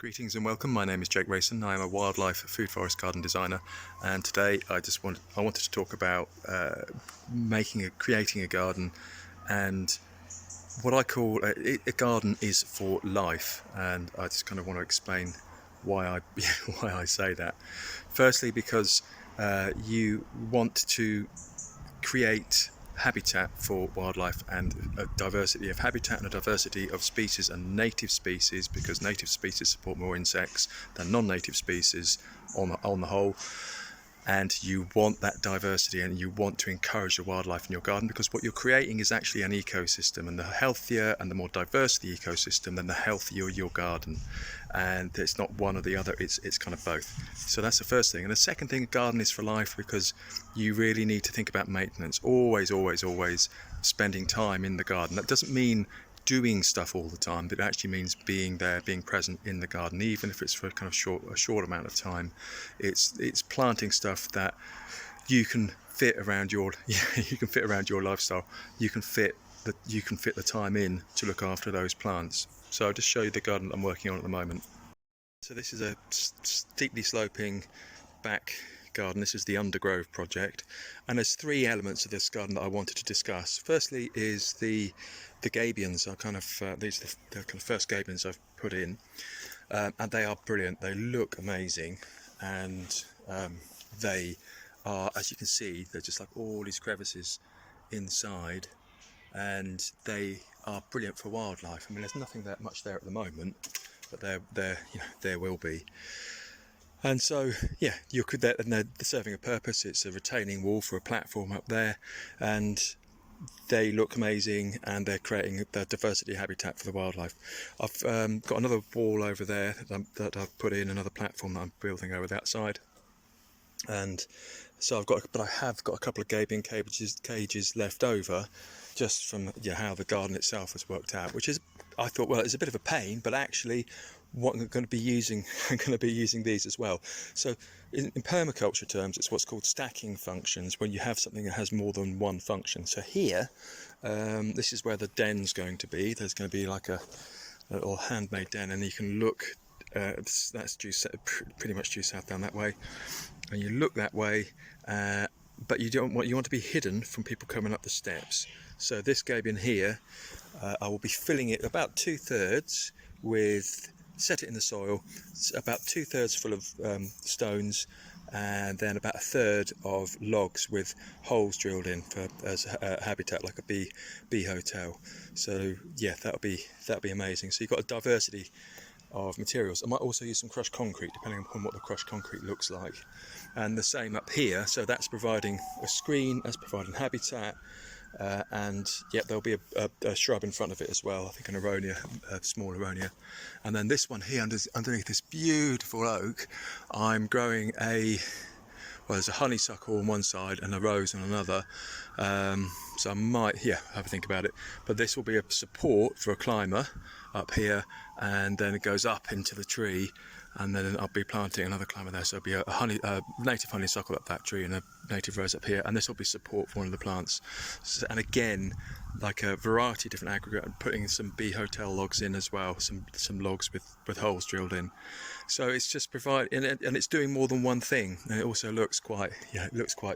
Greetings and welcome. My name is Jake Rayson. I am a wildlife food forest garden designer, and today I wanted to talk about creating a garden, and what I call a garden is for life. And I just kind of want to explain why I say that. Firstly, because you want to create habitat for wildlife, and a diversity of habitat and a diversity of species and native species, because native species support more insects than non-native species on the whole. And you want that diversity, and you want to encourage the wildlife in your garden, because what you're creating is actually an ecosystem, and the healthier and the more diverse the ecosystem, then the healthier your garden. And it's not one or the other, it's kind of both. So that's the first thing. And the second thing, a garden is for life, because you really need to think about maintenance. Always spending time in the garden. That doesn't mean doing stuff all the time, but it actually means being there, being present in the garden, even if it's for a short amount of time. It's planting stuff that you can fit around your lifestyle. You can fit the time in to look after those plants. So I'll just show you the garden that I'm working on at the moment. So this is a steeply sloping back garden. This is the Undergrove project, and there's three elements of this garden that I wanted to discuss. Firstly is the gabions. These are the kind of first gabions I've put in, and they are brilliant. They look amazing, and they are, as you can see, they're just like all these crevices inside, and they are brilliant for wildlife. I mean, there's nothing that much there at the moment, but there will be. And so, yeah, they're serving a purpose. It's a retaining wall for a platform up there, and they look amazing, and they're creating the diversity habitat for the wildlife. I've got another wall over there that I've put in, another platform that I'm building over that side. And so I have got a couple of gabion cages left over, just from how the garden itself has worked out, which is, I thought, well, it's a bit of a pain, but actually what I'm going to be using these as well. So in permaculture terms, it's what's called stacking functions, when you have something that has more than one function. So here, this is where the den's going to be. There's going to be like a little handmade den, and you can look, that's pretty much due south down that way, and you look that way, but you want to be hidden from people coming up the steps. So this gabion here, I will be filling it about 2/3 with, set it in the soil, about 2/3 full of stones, and then about 1/3 of logs with holes drilled in as a habitat, like a bee hotel. So yeah, that'll be amazing. So you've got a diversity of materials. I might also use some crushed concrete, depending upon what the crushed concrete looks like. And the same up here. So that's providing a screen, that's providing habitat. And yeah, there'll be a shrub in front of it as well, I think an aronia, a small aronia. And then this one here, underneath this beautiful oak, I'm growing there's a honeysuckle on one side and a rose on another. So I might, have a think about it. But this will be a support for a climber up here, and then it goes up into the tree, and then I'll be planting another climber there. So it'll be a native honeysuckle up that tree and a native rose up here, and this will be support for one of the plants. So, and again, like a variety of different aggregate, and putting some bee hotel logs in as well, some logs with holes drilled in. So it's just providing, and it's doing more than one thing, and it also looks quite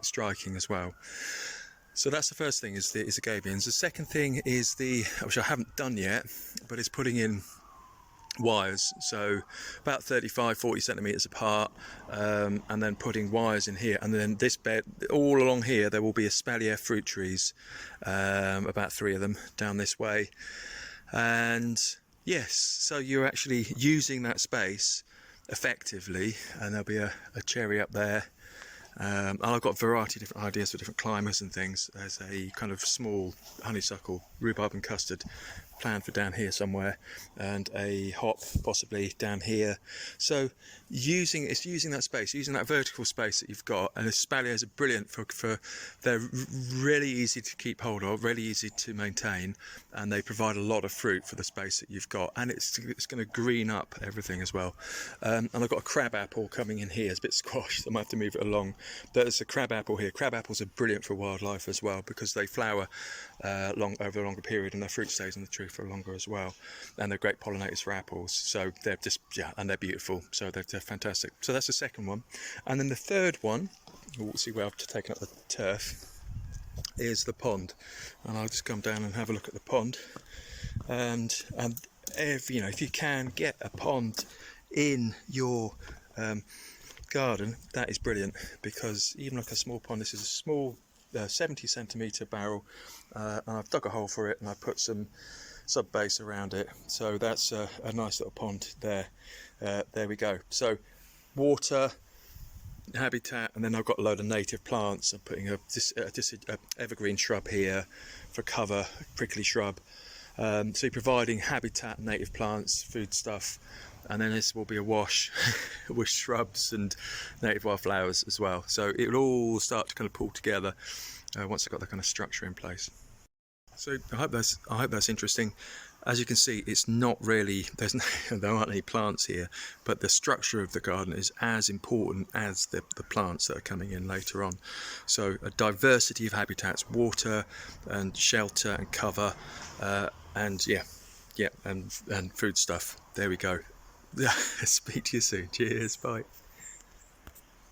striking as well. So that's the first thing, is the gabions. The second thing is which I haven't done yet, but it's putting in wires, so about 35-40 centimeters apart, and then putting wires in here, and then this bed, all along here there will be espalier fruit trees, about 3 of them down this way. And yes, so you're actually using that space effectively, and there'll be a cherry up there. And I've got a variety of different ideas for different climbers and things. There's a kind of small honeysuckle, rhubarb and custard planned for down here somewhere, and a hop possibly down here. So using that space, using that vertical space that you've got, and espaliers are brilliant for they're really easy to keep hold of, really easy to maintain, and they provide a lot of fruit for the space that you've got, and it's going to green up everything as well. And I've got a crab apple coming in here. It's a bit squashed, so I might have to move it along. There's a crabapple here. Crabapples are brilliant for wildlife as well because they flower over a longer period, and their fruit stays in the tree for longer as well. And they're great pollinators for apples. So they're just, yeah, and they're beautiful. So they're fantastic. So that's the second one. And then the third one, we'll see where I've taken up the turf, is the pond. And I'll just come down and have a look at the pond. And if you can get a pond in your garden, that is brilliant, because even like a small pond, this is a small 70 centimetre barrel, and I've dug a hole for it and I put some sub base around it, so that's a nice little pond there. There we go. So water, habitat, and then I've got a load of native plants. I'm putting a evergreen shrub here for cover, prickly shrub. So you're providing habitat, native plants, food stuff, and then this will be awash with shrubs and native wildflowers as well. So it will all start to kind of pull together once I've got that kind of structure in place. So I hope that's interesting. As you can see, it's not really, there aren't any plants here, but the structure of the garden is as important as the plants that are coming in later on. So a diversity of habitats, water and shelter and cover, and and food stuff. There we go. Speak to you soon. Cheers. Bye.